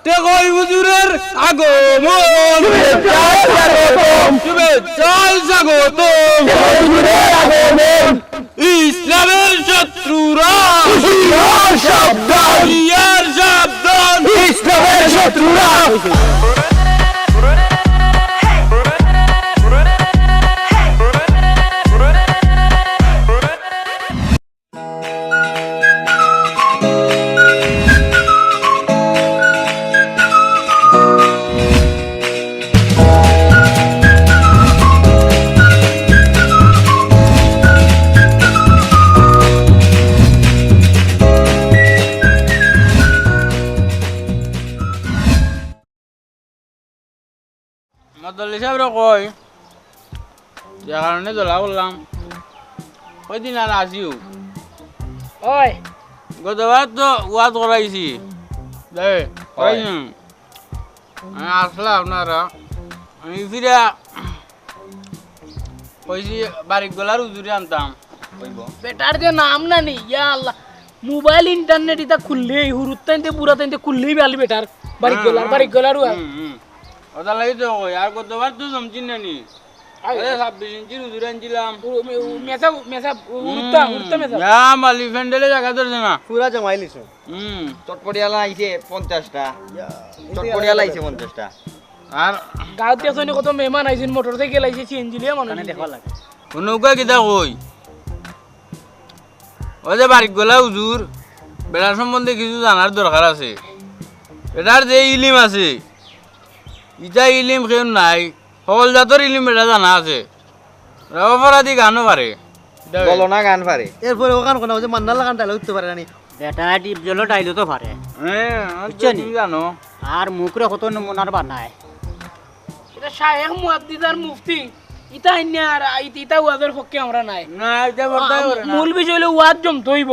টেকই হুজুরের আগমন শুভেচ্ছায় স্বাগতম ইসলামের শত্রুরা সাবধান ইয়ার সাবধান ইসলামের শত্রুরা মদলি সাহেব কই যে কারণে জ্বলা করলাম কয়দিন আর আসিও ওই গতবার তো ওয়াজ করাইছি করাইছি আমি আসলাম আপনারা আমি ফিরে কইছি বাড়ি গলার উজুরে আনতাম বেটার যে নাম না নি ইয়া আল্লাহ মোবাইল ইন্টারনেট ইতা খুললেই হুরুত্তাইতে পুরাতাইতে খুললেই বালি বেটার বাড়ি গলার ওটা লাগি তো কই আর গতবার তো জমচিন না নি 26 ইঞ্চির উজুরে আনছিলাম মেসা মেসা হুরুত্তা মেসা মালি ফ্যান্ডেলে জায়গা ধরছে না পুরা জমাই লিছো চটপটিয়ালা আইছে 50টা চটপটিয়ালা আইছে 50টা আর গাঁৱতে আছনি কত মেহমান আইছিল মোটর সাইকেল আইছে সিএনজি লিয়া মানুষ দেখা লাগে নৌকা কিতা কই ওই যে বাড়ি গলা হুজুর বেড়ার সম্বন্ধে কিছু জানার দরকার আছে এটার যে ইলিম আছে ইটা ইলিম কেউ নাই সকল জাতর ইলিম এটা জানা আছে অপরাধী গানও পারে বলনা গান পারে এরপরে ওখান কোন যে মান্নালা গান ডাইলে উঠতে পারে না নি বেটা ডিপ জলো ডাইলো তো পারে তুমি জানো আর মুখরে কত নমুনার বানায় এটা শায়েখ মুহাদ্দিস আর মুফতি ইতা আইনা আর ইতা ওয়াজের পক্ষে আমরা নাই না এটা বলতে পারে না মূল বিষয় হলো ওয়াজ জমতে হইব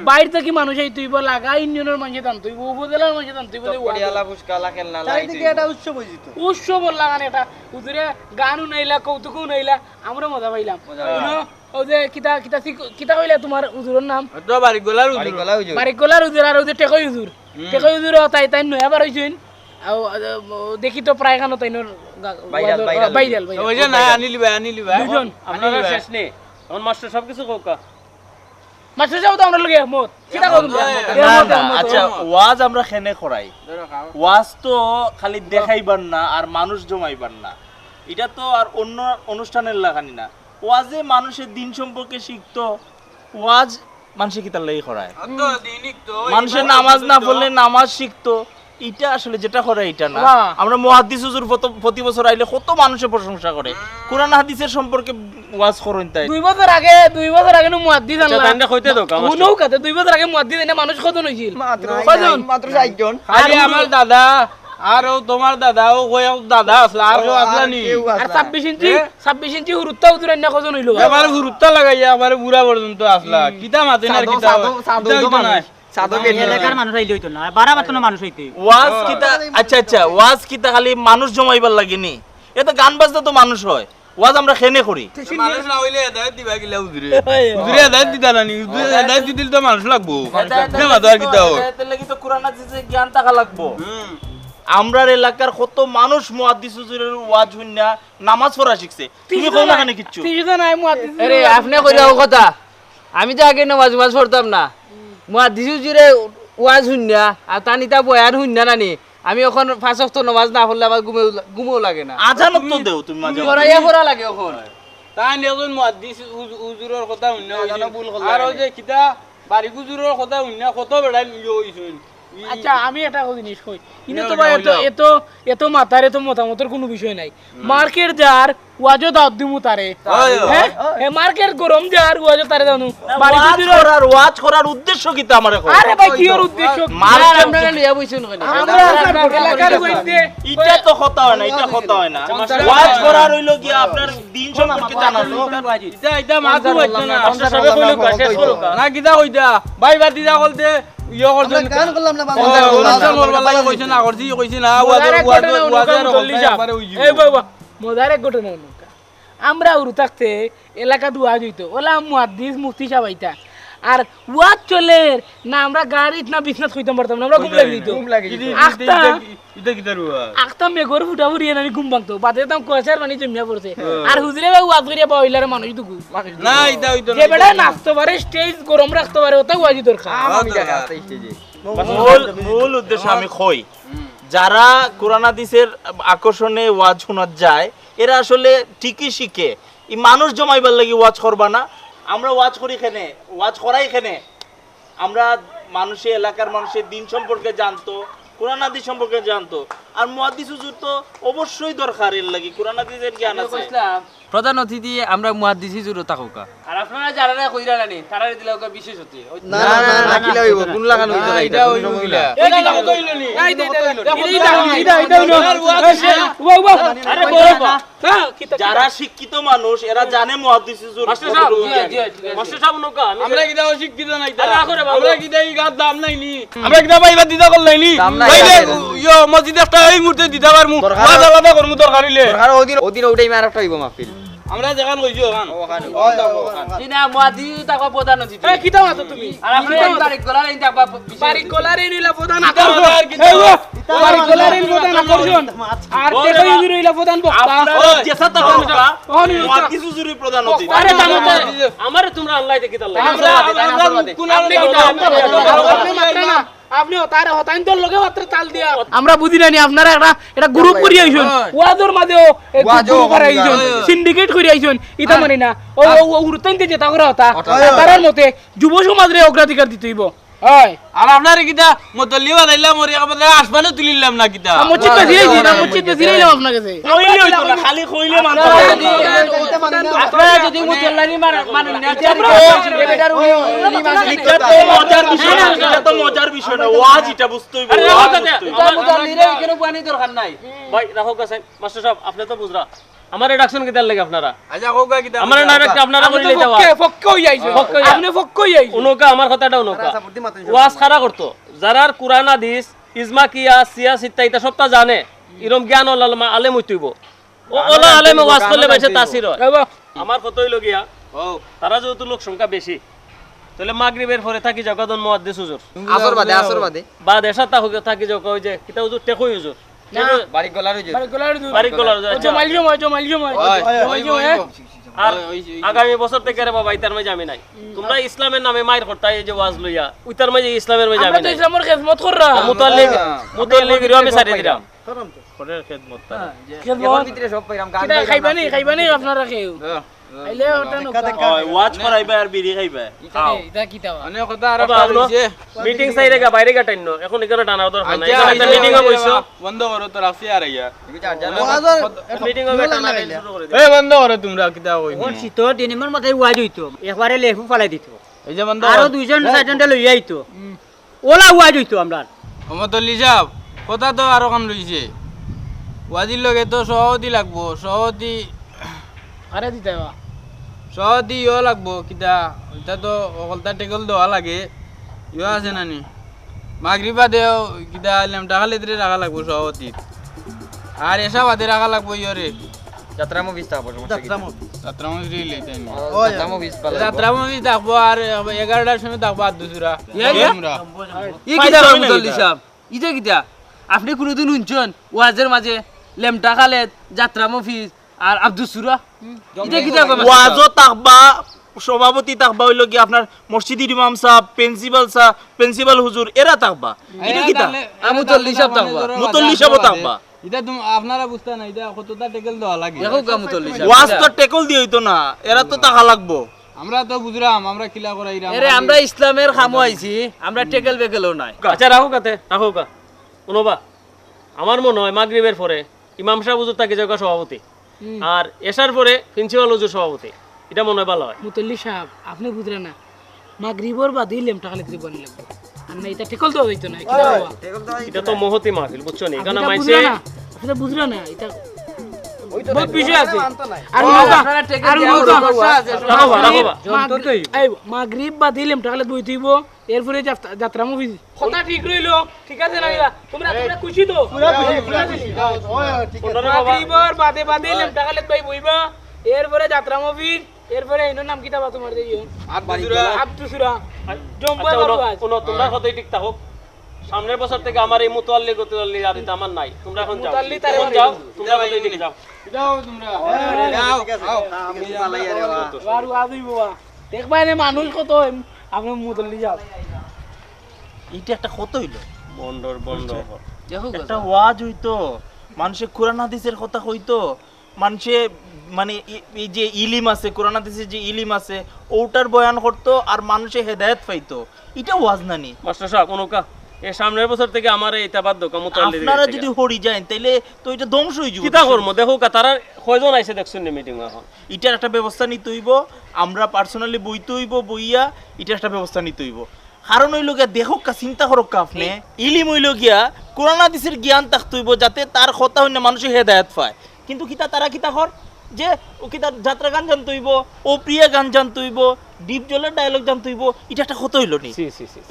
বাইরে থেকে মানুষ আইতে হইব লাগা ইউনিয়নের মানুষ জানতে হইব উপজেলার মানুষ জানতে হইব চটপটিয়ালা ফুসকালা খেলনা চারিদিকে একটা উৎসব হয়ে যেত উৎসব লাগান এটা হুজুরে গানও নাইলা কৌতুকও নাইলা আমরা মজা পাইলাম ও যে কিতা কইলা তোমার হুজুরের নাম তো বাড়ি গলার বাড়ি হুজুর গলা হুজুর বাড়ি গলার হুজুর আর ওই যে টেকই হুজুর তাই নয়া বার হইছেন দেখি তো প্রায় গানো তাই বাইরাল ওই যে না আনিলি ভাই দুজন আপনারা শেষ নেই আমার মাস্টার সবকিছু কোকা মাস্টার সাহেব তো আমরা লগে একমত কিতা কইব আচ্ছা ওয়াজ আমরা খেনে করাই ওয়াজ তো খালি দেখাইবার না আর মানুষ জমাইবার না এটা তো আর অন্য অনুষ্ঠানের লাগানি না ওয়াজে মানুষের দিন সম্পর্কে শিখতো ওয়াজ মানুষে কি তার লাগি করায় তো দিনিক তো মানুষের নামাজ না পড়লে নামাজ শিখতো এটা আসলে যেটা করে এটা না আমরা মুহাদ্দিস হুজুর প্রতি বছর আইলে কত মানুষের প্রশংসা করে কোরআন হাদিসের সম্পর্কে ওয়াজ করেন তাই 2 বছর আগে নো মুহাদ্দিস আল্লাহ তাইলে কইতে দাও কাম উনো কাতে 2 বছর আগে মুহাদ্দিস এনে মানুষ কত হইছিল মাত্র 60 জন খালি আমার দাদা আর তোমার দাদাও কই দাদা আসলা আর কেউ আসলা নি আর 26 ইঞ্চি হুরুত্তা হুজুর এনে কজন হইলো আমার গুরুত্ব লাগাইয়া আমার বুড়া পর্যন্ত আসলা কিতা মাতেন আর কিতা নাই এলাকার মানুষ আইলে হইতো না বারা বাতনো মানুষ হইতে ওয়াজ কিতা আচ্ছা ওয়াজ কিতা খালি মানুষ জমাইবার লাগেনি এটা গান বাজতে তো মানুষ হয় ওয়াজ আমরা খেনে করি মানুষ না হইলে হেদায়েত দিবা গিলা হুজুরে হেদায়েত দিতা না নি হুজুরে হেদায়েত দিলে তো মানুষ লাগবো না তো আর কিতা হয় এতে লাগি তো কোরআন হাদিসের জ্ঞান থাকা লাগবো আমরার এলাকার কত মানুষ মুহাদ্দিস হুজুরের ওয়াজ শুননা নামাজ পড়া শিখছে তুমি কোন না কেন কিচ্ছু তিনজন নাই মুহাদ্দিস আরে আপনি কইরাও কথা আমি তো আগে নামাজ পড়তাম না মুহাদ্দিস হুজুরে ওয়াজ শুননা আর তানিতা বয়ান শুননা নানি আমি এখন 5 ওয়াক্ত নামাজ না পড়লে আমার ঘুমও লাগে না আজান তো দেও তুমি মাঝে করাইয়া পড়া লাগে এখন তাই নিয়জন মুহাদ্দিস হুজুরের কথা শুননা আর ওই যে কিতা বাড়ি হুজুরের কথা শুননা কত বেড়াই ইয়ে হইছেন আচ্ছা আমি একটা জিনিস কই ইনে তো ভাই এত মাথার এত মতামতের কোনো বিষয় নাই মার্কেট যার ওয়াজো দাওয়াত দিমু তারে হ্যাঁ মার্কেট গরম যার ওয়াজো তারে দাও বাড়ি আর ওয়াজ করার উদ্দেশ্য কি তা আমারে কই আরে ভাই কি ওর উদ্দেশ্য মার আপনারা লিয়া বইছেন কই আমরা এলাকার কইতে এটা তো কথা হয় না এটা কথা হয় না ওয়াজ করার হইলো কি আপনার দিন সম্পর্কে জানানো এটা মাথু হইতো না মাস্টার সাহেব কইলো শেষ করো না কিতা কইতা ভাই বাতি যা বলতে ইয়ে করছেন গান করলাম না কইছেন না করছি কইছি না এই বাবা মজার এক ঘটনা নৌকা আমরা উড়ু থাকতে এলাকা ওয়াজ হইতো ওলা মুহাদ্দিস মুফতি সাহেব আইতা আর ওয়াজ চলে না আমরা গাড়িত না বিছনাত কইতাম পারতাম না আমরা ঘুম লাগি দিত আখতা এটা কিতা রুয়া আখতা মেঘর ফুটা ফুরিয়ে নানি ঘুম ভাঙতো বাদে দাম কয়সার পানি জমিয়া পড়ছে আর হুজুরে বা ওয়াজ করিয়া বাউলার মানুষ দুগু না এটা হইতো যে বেটা নাচতে পারে স্টেজ গরম রাখতে পারে ওটা ওয়াজি দরকার আমি দেখা আছে স্টেজে মূল উদ্দেশ্য আমি কই যারা কোরআন হাদিসের আকর্ষণে ওয়াজ শোনা যায় এরা আসলে ঠিকই শিখে এই মানুষ জমাইবার লাগি ওয়াজ করবা না আমরা ওয়াজ করি এখানে ওয়াজ করাই এখানে আমরা মানুষের এলাকার মানুষের দিন সম্পর্কে জানতো কোরআন হাদিস সম্পর্কে জানতো আর মুহাদ্দিস হুজুর তো অবশ্যই দরকার এর লাগি কোরআন হাদিসের জ্ঞান আছে প্রধান অতিথি আমরা মুহাদ্দিস হুজুরও থাকুকা আর আপনারা যারা না কইরা জানি তারা দিলে ওকে বিশেষ হতে না না না কিলা হইব কোন লাগানো হইতো না এটা হইব কিলা এই কি দাম কইলো নি এই দে আরে বড় হ্যাঁ কি যারা শিক্ষিত মানুষ এরা জানে মুহাদ্দিস হুজুর মাস্টার সাহেব নৌকা আমরা কিতা শিক্ষিত নাই আমরা কিতা এই গাদ দাম নাই নি আমরা কিতা পাইবা দিদা কল নাই নি ভাইলে ইয়ো মসজিদে একটা এই মুহূর্তে দিদা পারমু ওয়াজ আলাদা করমু দরকার হইলে আর ওদিন ওটাই মার একটা হইব মাহফিল আমরা যেখান কইছো ওখান চিনা মুহাদ্দিস থাকবা প্রধান অতিথি এই কি দাম আছো তুমি আর আপনারা বাড়ি গলার এই থাকবা বাড়ি কোলারে নিলা প্রধান বাড়ি কোলারে প্রধান আকর্ষণ আর দেখো ইউরো নিলা প্রধান বক্তা আপনারা যেসা তাহকা মুহাদ্দিস হুজুরই প্রধান অতিথি আরে দাম আমারে তোমরা আল্লাহ দেখি তাল্লাহ আপনি তার হতাইন তোর লগে মাত্র তাল দিয়া আমরা বুঝি না আপনারা এটা গ্রুপ করি আইছন ওয়াজর মাঝেও গ্রুপ করে আইছন সিন্ডিকেট করে আইছন ইতা মানি না ও উরতাইতে যেটা করে হতা তার মতে যুব সমাজরে অগ্রাধিকার দিতে হইব হয় আর আপনার কিতা মতলি বাদাইলাম মরি আমাদের আসবানে তুলিলাম না কিতা মসজিদ বেজিরাইছি না মসজিদ বেজিরাইলাম আপনার কাছে কইলে হইতো না খালি কইলে মানতে আপনারা যদি মুতল্লানি মানুন না এটা তো মজার বিষয় না এটা তো মজার বিষয় না ওয়াজ এটা বুঝতে হইব মুতল্লিরে কেন পানি দরকার নাই ভাই রাখো কাছে মাস্টার সাহেব আপনি তো বুঝরা আমার রিডাকশন কিদার লাগে আপনারা আচ্ছা কোকা কিতা আমার ডাইরেক্ট আপনারা আপনি কইলে যাওয়া ফক্ক হই আইছো আপনি ফক্ক হই আইছো উনোকা আমার কথাটা উনোকা ওয়াজ খারা করতো যারার কুরআন হাদিস ইজমা কিয়া সিয়াস ইত্যাদি সবটা জানে এরম জ্ঞান আলেম হইতইব ওলা আলেম ওয়াজ করলে বেশি তাসির হয় আমার কত হইল গিয়া তারা যেহেতু লোক সংখ্যা বেশি তাহলে মাগরিবের পরে থাকি জগদন মুহাদ্দিস হুজুর আসর বাদে বা দেশা থাকি জগ ওই যে কিতা হুজুর টেকই হুজুর বাড়ি গলার হইছে বাড়ি গোলার জমাইল জমাই আর আগামী বছর থেকে রে বাবা ইতার মাঝে আমি নাই তোমরা ইসলামের নামে মাইর করতাই এই যে ওয়াজ লইয়া উইতার মাঝে ইসলামের মাঝে আমি আমরা তো নাই ইসলামের খেদমত কররা মুতাল্লিগ আমি সারি দিলাম পরের খেদমত এর ভিতরে সব পাইরাম গান কিটা খাইবানি আপনারা খেও আইলে ওটা নকা ওয়াজ করাইবা আর বিড়ি খাইবা এটা কিটা মানে কথা আর হইছে মিটিং সাইরে গা বাইরে গাটাইন এখন এখানে টানার দরকার নাই এখানে একটা মিটিং হবে হইছো বন্ধ করো তো রাফি আর আইয়া মিটিং হবে টানা শুরু করে এই বন্ধ করো তোমরা কিতা কই ওর শীত দিনের মধ্যে ওয়াজ হইতো একবারে লেফু ফালাই দিত এই যে বন্ধ আরো দুইজন চারজনটা লই আইতো ওলা ওয়াজ হইতো আমরা মতলি সাহেব কথা তো আরো কাম রইছে ওয়াজির লগে তো সহদি লাগবো সহদি আরে দিতাবা সহদি ইয়ে লাগবো কিতা এটা তো অকলতা টেকল দেওয়া লাগে ইয়ে আছে নানি মাগরিবা দেও কিতা লেমটা খালি দিলে রাখা লাগবো সহদি আর এসা বাদে রাখা লাগবো ইয়রে যাত্রা মুভিস থাকবো যাত্রা মজরি লইতে যাত্রা মুভিস পালা যাত্রা মুভি থাকবো আর 11টার সময় থাকবো আর দুসুরা ই কিতা মুতল্লি সাহেব ইটা কিতা আপনি কোনদিন শুনছেন ওয়াজের মাঝে লেমটা খালেদ যাত্রা মফিজ আর আব্দুল সুরা ইটা কিতা কয় ওয়াজও তাকবা সভাপতি তাকবা হইলো কি আপনার মসজিদের ইমাম সাহেব প্রিন্সিপাল হুজুর এরা তাকবা এটা কিতা মুতল্লি সাহেব থাকবা মুতল্লি সাহেব তাকবা এটা তুমি আপনারা বুঝতে না এটা কতটা টেকল দেওয়া লাগে দেখো কা মুতল্লি সাহেব ওয়াজ তো টেকল দিয়ে হইতো না এরা তো টাকা লাগবো আমরা তো বুঝলাম আমরা কিলা করাইরাম এরে আমরা ইসলামের খামো আইছি আমরা টেকেল বেকেলও নাই আচ্ছা রাখো কা উনোবা আমার মনে হয় মাগরিবের পরে ইমাম সাহেব হুজুর থাকি জগা সভাপতি আর এশার পরে প্রিন্সিপাল হুজুর সভাপতি এটা মনে হয় ভালো হয় মুতল্লি সাহেব আপনি বুঝলেন না মাগরিবর বাদে লেমটা খালি দিতে বলি লাগবে আর না এটা টেকল দেওয়া হইতো না কিটা বাবা এটা তো মহতি মাহফিল বুঝছো নি কারণ আপনি মাইসে বুঝলেন না আপনি বুঝলেন না এটা বহুত বিষয় আছে আর নৌকা আপনারা টেকেল আর দেওয়া নৌকা সমস্যা আছে রাখো এই মাগরিব বাদে লেমটা খালি বই তুইব এরপরে যাত্রা মুভি কথা ঠিক রইলো ঠিক আছে না তোমরা খুশি তো মাগরিবর বাদে লেমটা খালি বই বইবা এরপরে যাত্রা মুভি এরপরে এর নাম কিতা বা তোমার দেইও আব্দুসুরা জম্বুয়া বারবাজ তোমরা কতই ঠিক থাকো সামনের বছর থেকে আমার এই মুতাল্লি গতুল্লি আর এটা আমার নাই তোমরা এখন যাও মুতাল্লি তারে এখন যাও তোমরা ওইদিকে যাও যাও তোমরা আর ওয়াজ হইব দেখবা এনে মানুষ কত আপনি মুতল্লি যাও এইটা একটা কত হইলো বন্দর বন্ধ দেখো একটা ওয়াজ হইতো মানুষে কোরআন হাদিসের কথা কইতো মানুষে মানে এই যে ইলিম আছে কোরআন হাদিসের যে ইলিম আছে ওটার বয়ান করতো আর মানুষে হেদায়েত পাইতো এটা ওয়াজ নানি মাস্টার সাহেব অনুকা এই সামনের বছর থেকে আমার এটা বাধ্য মুতাল্লি আপনারা যদি হরি যান তাইলে তো এটা ধ্বংস হয়ে যাবে কিতা করবো দেখো তারা কয়জন আইছে দেখছেন মিটিং এখন এটার একটা ব্যবস্থা নিতে হইব আমরা পার্সোনালি বইতে হইব বইয়া এটার একটা ব্যবস্থা নিতে হইব কারণ হইল গিয়া দেখো কা চিন্তা করো কা আপনি ইলিম হইল গিয়া কোরআন হাদিসের জ্ঞান থাকতে হইব যাতে তার কথা হইনা মানুষে হেদায়েত পায় কিন্তু কিতা তারা কিতা কর যে ও কিতা যাত্রা গান জানতে হইব ও প্রিয়া গান জানতে হইব ডিপ জলের ডায়লগ জানতে হইব এটা একটা কত হইল নি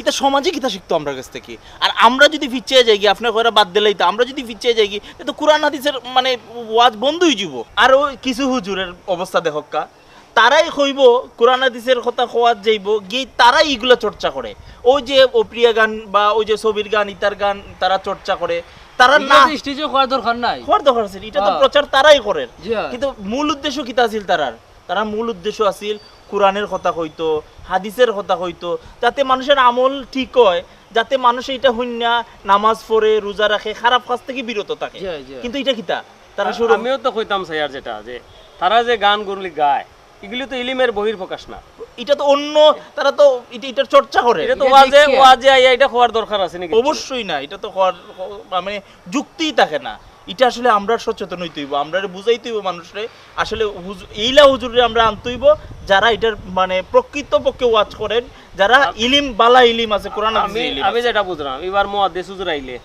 এটা সমাজে কিতা শিখতো আমরা কাছ থেকে আর আমরা যদি ফিচিয়ে যাই গিয়ে আপনার ঘরে বাদ দিলেই তো আমরা যদি ফিচিয়ে যাই গিয়ে তো কোরআন হাদিসের মানে ওয়াজ বন্ধ হয়ে যাব আর ও কিছু হুজুরের অবস্থা দেখো কা তারাই কইব কোরআন হাদিসের কথা খোয়াত যাইব গিয়ে তারাই এগুলো চর্চা করে ওই যে ও প্রিয়া গান বা ওই যে ছবির গান ইতার গান তারা চর্চা করে তারা না স্টেজে করার দরকার নাই হওয়ার দরকার আছে এটা তো প্রচার তারাই করে জি হ্যাঁ। কিন্তু মূল উদ্দেশ্য কিতা আছিল তারা মূল উদ্দেশ্য আছিল কোরআনের কথা কইতো হাদিসের কথা কইতো যাতে মানুষের আমল ঠিক হয় যাতে মানুষ এটা হইনা নামাজ পড়ে রোজা রাখে খারাপ কাজ থেকে বিরত থাকে জি, জি। কিন্তু এটা কিতা তারা শুরু আমিও তো কইতাম স্যার যেটা যে তারা যে গান গুলি গায় এগুলি তো ইলিমের বহির্প্রকাশ না এটা তো অন্য তারা তো এটার চর্চা করে এটা তো ওয়াজে আইয়া এটা হওয়ার দরকার আছে নাকি অবশ্যই না এটা তো হওয়ার মানে যুক্তিই থাকে না এটা আসলে আমরা সচেতন হইতে হইব আমরা বুঝাইতে হইব মানুষরে আসলে এইলা হুজুরে আমরা আনতে হইব যারা এটার মানে প্রকৃত পক্ষে ওয়াজ করেন যারা ইলিম বালা ইলিম আছে কোরআন হাদিসের ইলিম আমি যেটা বুঝলাম এবার মুহাদ্দিস হুজুর আইলে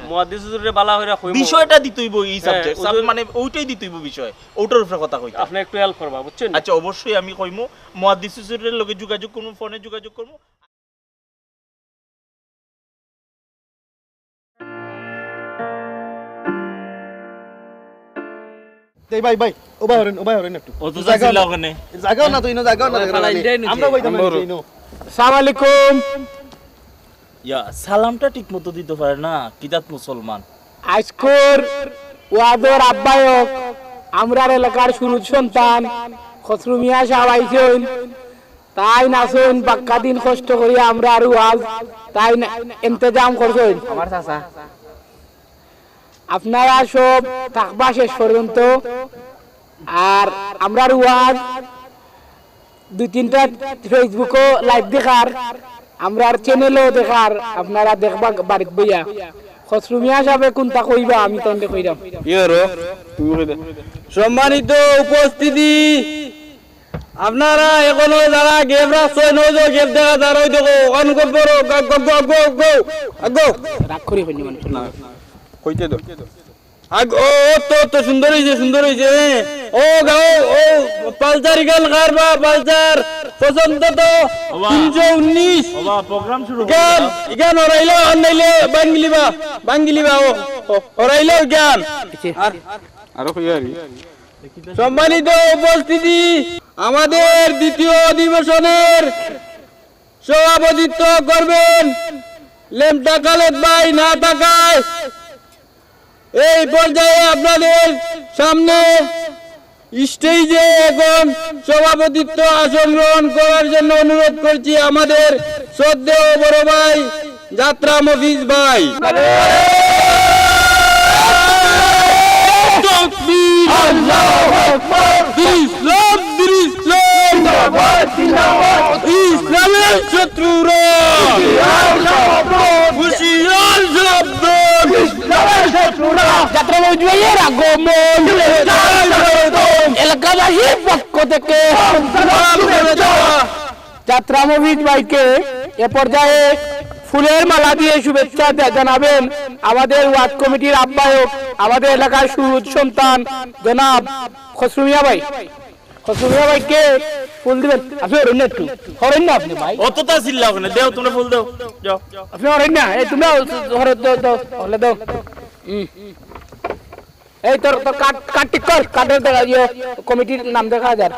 মুহাদ্দিস হুজুরে বালা হইরা কইমু বিষয়টা দিতে হইব এই সাবজেক্ট মানে ওইটাই দিতে হইব বিষয় ওটার উপরে কথা কইতা আপনি একটু হেল্প করবা বুঝছেন আচ্ছা অবশ্যই আমি কইমু মুহাদ্দিস হুজুরের লগে যোগাযোগ করব ফোনে যোগাযোগ করব এই ভাই ভাই ও ভাই হরেন একটু ও তো যাইছিল ওখানে জায়গাও না তো ইনো জায়গাও না আমরা কইতাম না ইনো আসসালামু আলাইকুম ইয়া সালামটা ঠিকমতো দিতে পারে না কিদাত মুসলমান আজকের ওয়াদর আব্বায়ক আমরার এলাকার সুরুজ সন্তান খসরু মিয়া সাহেব আইছেন তাই নাচুন বাক্কা দিন কষ্ট করি আমরা আর ওয়াজ তাই ইন্তজাম করছেন আমার চাচা আপনারা সব থাকবা শেষ পর্যন্ত আর আমরার ওয়াজ দুই তিনটা ফেসবুকও লাইভ দেখার আমরার চ্যানেলও দেখার আপনারা দেখবা বাড়িতে বইয়া খসরু মিয়া সাহেব কোনটা কইবা আমি তাইলে কইরাম সম্মানিত উপস্থিতি আপনারা এখনো যারা গেম রাখছেন ওই যে গেম দেখা যারা ওই দেখো অন করবো রাগ করি হইনি মানুষ না কইতে দাও ও তো সুন্দর হইছে ও গাও ও পালসার গান কারবা পালসার পছন্দ তো 319 বাবা প্রোগ্রাম শুরু গান গান ওরাইলো আনইলে বাঙ্গিলিবা ওরাইলো গান আরো কইয়ারি সম্মানিত উপস্থিতি আমাদের দ্বিতীয় অধিবেশনের সভাপতিত্ব করবেন লেমটা খালেদ ভাই না থাকায় এই পর্যায়ে আপনাদের সামনে স্টেজে এখন সভাপতিত্ব আসন গ্রহণ করার জন্য অনুরোধ করছি আমাদের শ্রদ্ধেয় বড় ভাই যাত্রা মফিজ ভাই ইসলামের শত্রুরা হুশিয়ার শব্দ যাত্রা মজুয়ের আগমন এলাকাবাসীর পক্ষ থেকে যাত্রা মফিজ ভাইকে এ পর্যায়ে ফুলের মালা দিয়ে শুভেচ্ছা জানাবেন আমাদের ওয়ার্ড কমিটির আহ্বায়ক আমাদের এলাকার সুরুজ সন্তান জনাব খসরু মিয়া ভাই খসরু মিয়া ভাইকে ফুল দিবেন আপনি হরেন না একটু হরেন না আপনি ভাই অতটা চিল্লা ওখানে দেও তোমরা ফুল দাও যাও আপনি হরেন না এই তুমি হরে দাও হলে দাও এই তোর তো কাট টিক কর কাটের দেখা ইয়ে কমিটির নাম দেখা যায়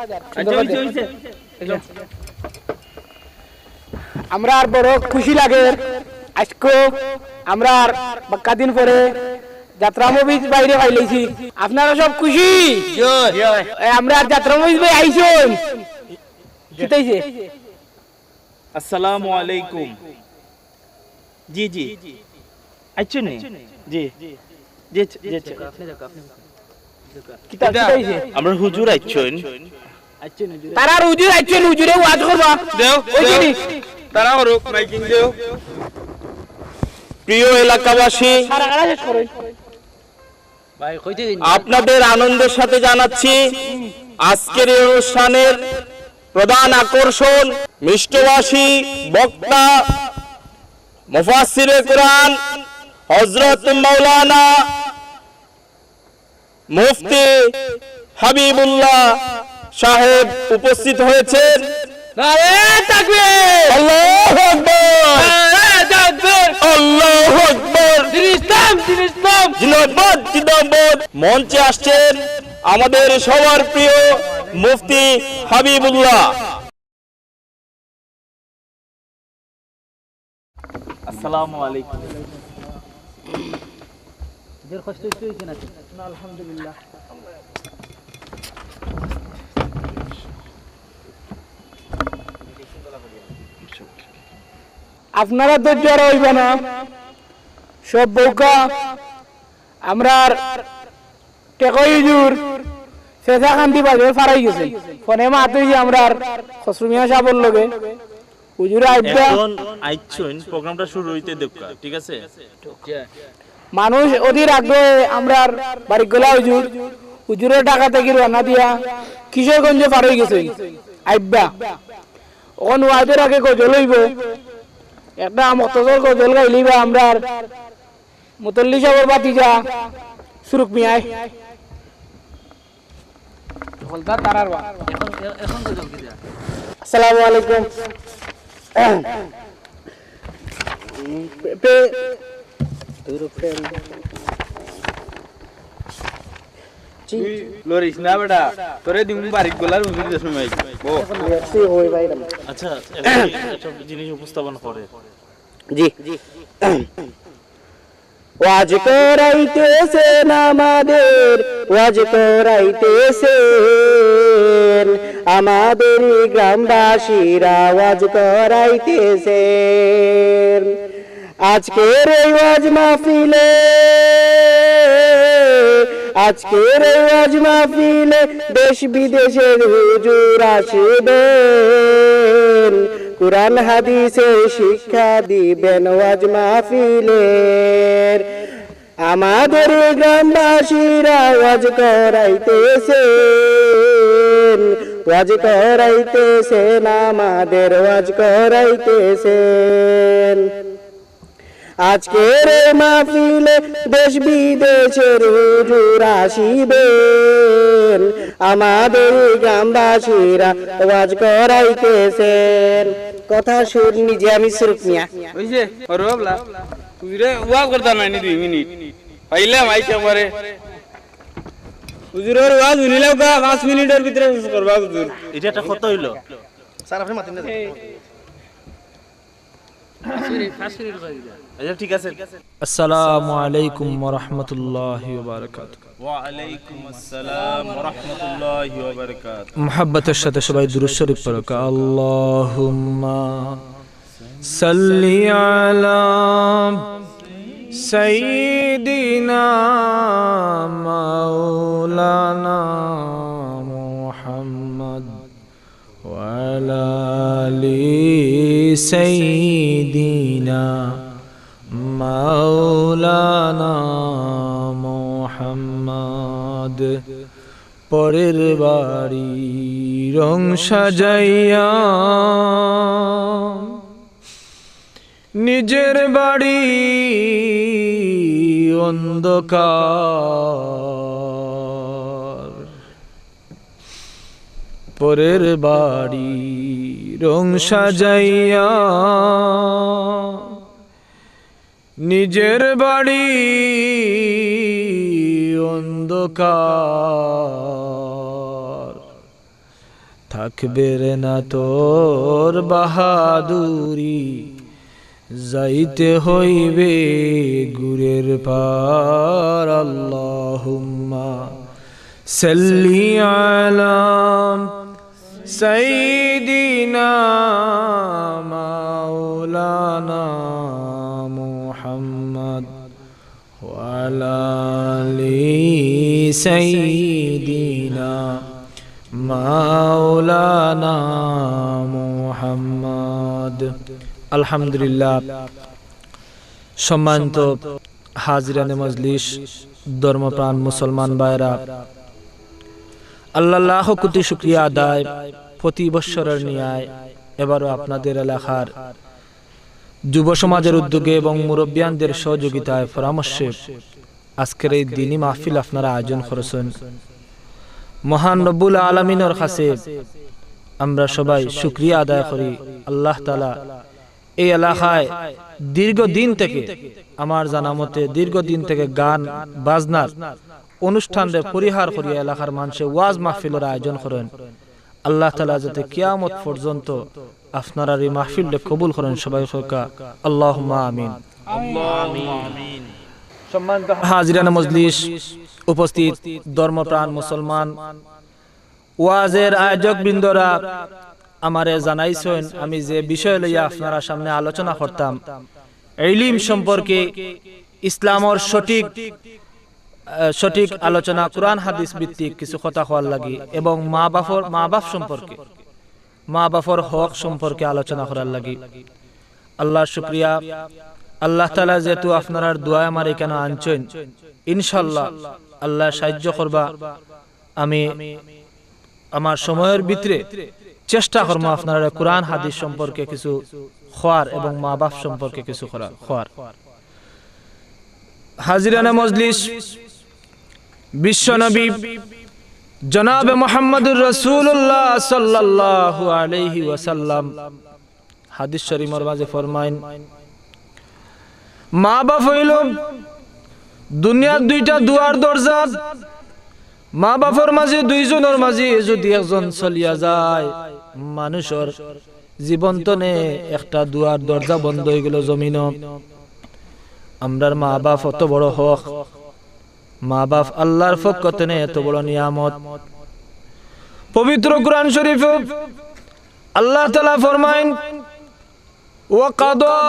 আমরা আর বড় খুশি লাগে আজকে আমরা বাক্কা দিন পরে যাত্রা মুভিজ বাইরে পাইলেছি আপনারা সব খুশি আমরা যাত্রা মুভিজ ভাই আইছুন কিতাইছে আসসালামু আলাইকুম জি জি আচ্ছা নে জি জি জি কিতা কিতাইছে আমরা হুজুর আইছেন তারা হুজুর আইছেন হুজুরে ওয়াজ করবা দেও ওইখানে তারা করুক মাইকিং দেও প্রিয় এলাকাবাসী সারা কারা শেষ করেন আপনাদের আনন্দের সাথে জানাচ্ছি আজকের এই অনুষ্ঠানের প্রধান আকর্ষণ মিষ্টভাষী বক্তা মুফাসসিরে কুরআন হযরত মাওলানা মুফতি হাবিবুল্লাহ সাহেব উপস্থিত হয়েছেন। নারে তাকবীর আল্লাহু আকবার, নারে তাকবীর আল্লাহু আকবার, দিন ইসলাম জিন্দাবাদ জিন্দাবাদ। মঞ্চে আসছেন আমাদের সবার প্রিয় মুফতি হাবিবুল্লাহ। আসসালামু আলাইকুম। আলহামদুলিল্লাহ আপনারা ধৈর্য রইবে না সব বউকা আমরা টেকইজুর ফেসা কান্তি বাজে ফারাই গেছে ফোনে মাতুই যে আমরা খসরুমিয়া সাবর লগে হুজুরে আইবা এখন আইছুন প্রোগ্রামটা শুরু হইতে দেখা, ঠিক আছে? মানুষ অধীর আগ্রহে আমরা বাড়ি গলা হুজুর হুজুরের টাকা থেকে রান্না দিয়া কিশোরগঞ্জে পার হয়ে গেছে আইবা ওখান ওয়াদের আগে গজল হইব একটা মতজল গজল গাইলিবা আমরা মুতল্লি সাহেবের বাতিজা সুরুক মিয়ায় আসসালামু আলাইকুম লরিস না বেটা তোরে দিম বাড়ি গোলার হুজুর দেশ মাইক ও আচ্ছা সব জিনিস উপস্থাপন করে জি ওয়াজ করাইতেছেন আমাদের ওয়াজ করাইতেছেন আমাদের গ্রামবাসীরা ওয়াজ করাইতেছেন আজকের এই ওয়াজ মাহফিলে দেশ বিদেশের হুজুর আসবেন কুরআন হাদিসের শিক্ষা দিবেন ওয়াজ মাহফিলের আমাদের গ্রামবাসীরা ওয়াজ করাইতেছেন আমাদের ওয়াজ করাইতেছেন আজকের মাহফিলে দেশ বিদেশের হুজুর আসিবেন আমাদের গ্রামবাসীরা ওয়াজ করাইতেছেন কথা সুর নিজে আমি সুরুক মিয়া হইছে ওরে বাবলা হুজুরে ওয়া করতা নাইনি 2 মিনিট পাইলে মাইক একবারে হুজুরের ওয়াজ শুনিলাম 5 মিনিটের ভিতরে শেষ করবা হুজুর এটা একটা কত হইলো স্যার আপনি মাতিন না আচ্ছা ঠিক আছে। আসসালামু আলাইকুম ওয়া রাহমাতুল্লাহি ওয়া বারাকাতুহু। ওয়া আলাইকুম আসসালাম ওয়া রাহমাতুল্লাহি ওয়া বারাকাতুহু। মুহাব্বতের সাথে সবাই দুরূদ শরীফ পড়ো। আল্লাহুম্মা সাল্লি আলা সাইয়্যিদিনা মাওলানা মুহাম্মদ ওয়া আলা আলি সাইয়্যিদিনা মাওলানা মুহাম্মদ পরের বাড়ি রং সাজাইয়া নিজের বাড়ি অন্ধকার পরের বাড়ি রং সাজাইয়া নিজের বাড়ি অন্ধকার থাকবে রে না তোর বাহাদুরি যাইতে হইবে গুরের পার আল্লাহুম্মা সাল্লি আলা সাইয়্যিদিনা মাওলানা মুহাম্মদ ওয়া আলা আলি সাইয়্যিদিনা মাওলানা মুহাম্মদ। আলহামদুলিল্লাহ। সম্মানিত হাজিরানে মজলিস, ধর্মপ্রাণ মুসলমান ভাইরা, আল্লাহ লাখ কোটি শুকরিয়া আদায়, প্রতি বৎসরের ন্যায় এবারও আপনাদের এলাকার যুব সমাজের উদ্যোগে এবং মুরব্বিয়ানদের সহযোগিতায় পরামর্শে আজকের এই দিনী মাহফিল আপনারা আয়োজন করেছেন। মহান রব্বুল আলামিনের কাছে আমরা সবাই শুকরিয়া আদায় করি। আল্লাহ তাআলা এই এলাকায় দীর্ঘদিন থেকে, আমার জানা মতে দীর্ঘদিন থেকে গান বাজনার অনুষ্ঠানরে পরিহার করিয়া এলাকার মানুষে ওয়াজ মাহফিলের আয়োজন করেন। আল্লাহ তাআলা যাতে কিয়ামত পর্যন্ত আপনারা এই মাহফিলকে কবুল করেন। সবাই হোকা আল্লাহুম্মা আমিন। সম্মানিত হাজিরানে মজলিস, উপস্থিত ধর্মপ্রাণ মুসলমান, ওয়াজের আয়োজক বৃন্দরা আমারে জানাইছেন আমি যে বিষয় লইয়া আপনারা সামনে আলোচনা করতাম, ইলম সম্পর্কে, ইসলামের সঠিক আলোচনা, কোরআন হাদিস ভিত্তিক কিছু কথা হওয়ার লাগি এবং মা বাপ সম্পর্কে, মা বাপর হক সম্পর্কে আলোচনা করার লাগি। আল্লাহ শুকরিয়া, আল্লাহ তাআলা যেহেতু আপনারা দোয়া আমার এখানে আনছেন, ইনশাআল্লাহ আল্লাহ সাহায্য করবা। আমি আমার সময়ের ভিতরে চেষ্টা করবো আপনারা কোরআন হাদিস সম্পর্কে কিছু খোয়ার এবং মা বাপ সম্পর্কে কিছু খোয়ার। হাজিরানে মজলিস, বিশ্বনবী জনাবে মুহাম্মদুর রাসূলুল্লাহ সাল্লাল্লাহু আলাইহি ওয়াসাল্লাম হাদিস শরীফের মাঝে ফরমাইন, মা বাপ হইল দুনিয়ার দুইটা দুয়ার দরজা। মা বাপের মাঝে দুইজনের মাঝে যদি একজন চলিয়া যায়, মানুষের জীবন্তনে একটা দুয়ার দরজা বন্ধ হয়ে গেল জমিন। আমরার মা বাপ অত বড় হক, মা বাপ আল্লাহর পক্ষ থেকে এত বড় নিয়ামত। পবিত্র কুরআন শরীফে আল্লাহ তাআলা ফরমাইন, وَقَضَى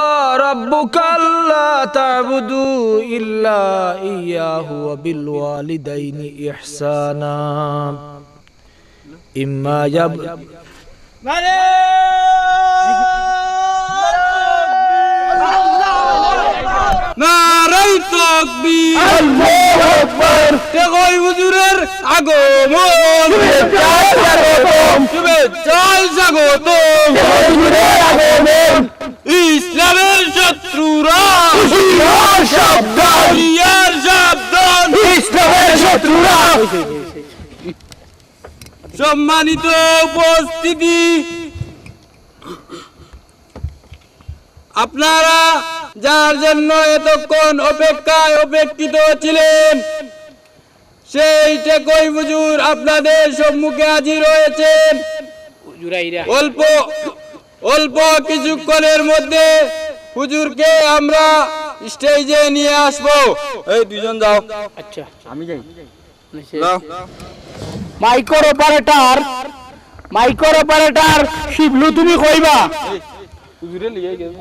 رَبُّكَ أَلَّا تَعْبُدُوا إِلَّا إِيَّاهُ وَبِالْوَالِدَيْنِ إِحْسَانًا إِمَّا নারাই তাকবীর, আল্লাহু আকবার। তেগোই হুজুরের আগমন, শুভেচ্ছায় স্বাগতম। হুজুরের আগমন, ইসলামের শত্রুরা সাবধান, সাবধান, ইসলামের শত্রুরা। সম্মানিত উপস্থিতি, আপনারা যার জন্য এতক্ষণ অপেক্ষিত ছিলেন, সেই টেকই হুজুর আপনাদের সম্মুখে হাজির হয়েছেন। অল্প কিছুক্ষণের মধ্যে হুজুরকে আমরা স্টেজে নিয়ে আসবো। এই দুইজন যাও। আচ্ছা, আমি যাই। যাও। মাইক্রো অপারেটর শিবলু, তুমি কইবা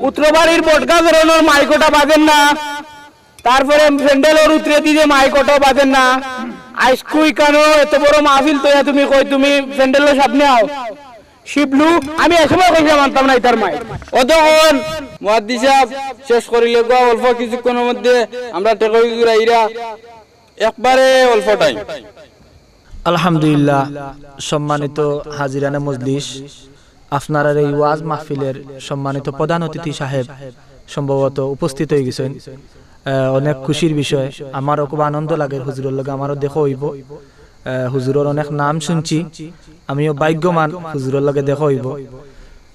উত্তরবাড়ির বটকা ধরনের মাইকোটা বাজেন না, তারপরে প্যান্ডেলের উতরে দিয়ে মাইকোটা বাজেন না। আইসকুই কেন এত বড় মাহফিল তো তুমি কই তুমি প্যান্ডেলের সামনে আও। শিবলু, আমি এসময় কইয়া মানতাম না ইতার মাই। অতক্ষণ মুয়াদ্দিস সাহেব শেষ করিলে গো, অল্প কিছুক্ষণের মধ্যে আমরা টেকই হুজুর আইরা, একবারে অল্প টাইম। আলহামদুলিল্লাহ। সম্মানিত হাজিরানে মজলিস, আপনারা এই ওয়াজ মাহফিলের সম্মানিত প্রধান অতিথি সাহেব সম্ভবত উপস্থিত হয়ে গেছেন। অনেক খুশির বিষয়, আমারও খুব আনন্দ লাগে। হুজুরের লগে আমারও দেখা হইব। হুজুরের অনেক নাম শুনছি, আমিও ভাগ্যবান হুজুরের লগে দেখা হইব।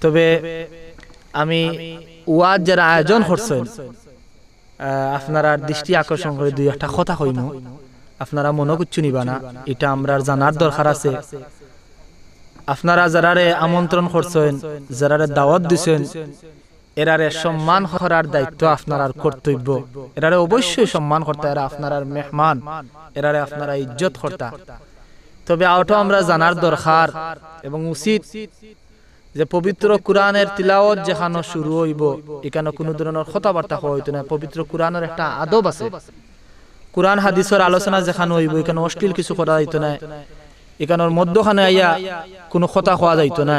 তবে আমি ওয়াজ যারা আয়োজন করছেন, আপনারা দৃষ্টি আকর্ষণ করে দুই একটা কথা কইম, আপনারা মনে করছু নিবা না, এটা আমরা জানার দরকার আছে। আপনারা যারারে আমন্ত্রণ করছেন, যারারে দাওয়াত দিছেন, এরারে সম্মান করার দায়িত্ব আপনার আর কর্তব্য। এরারে অবশ্যই সম্মান করতে, এরা আপনার আর মেহমান, এরারে আপনারা ইজ্জত করতা। তবে আওটা আমরা জানার দরকার এবং উচিত যে পবিত্র কোরআনের তিলাওয়াত যেখানে শুরু হইব এখানে কোনো ধরনের কথাবার্তা হইতো না। পবিত্র কোরআনের একটা আদব আছে। কোরআন হাদিসের আলোচনা যেখানে হইব এখানে অশ্লীল কিছু করা যাইতো না। এখানের মধ্যখানে আইয়া কোনো কথা হওয়া যাইতো না।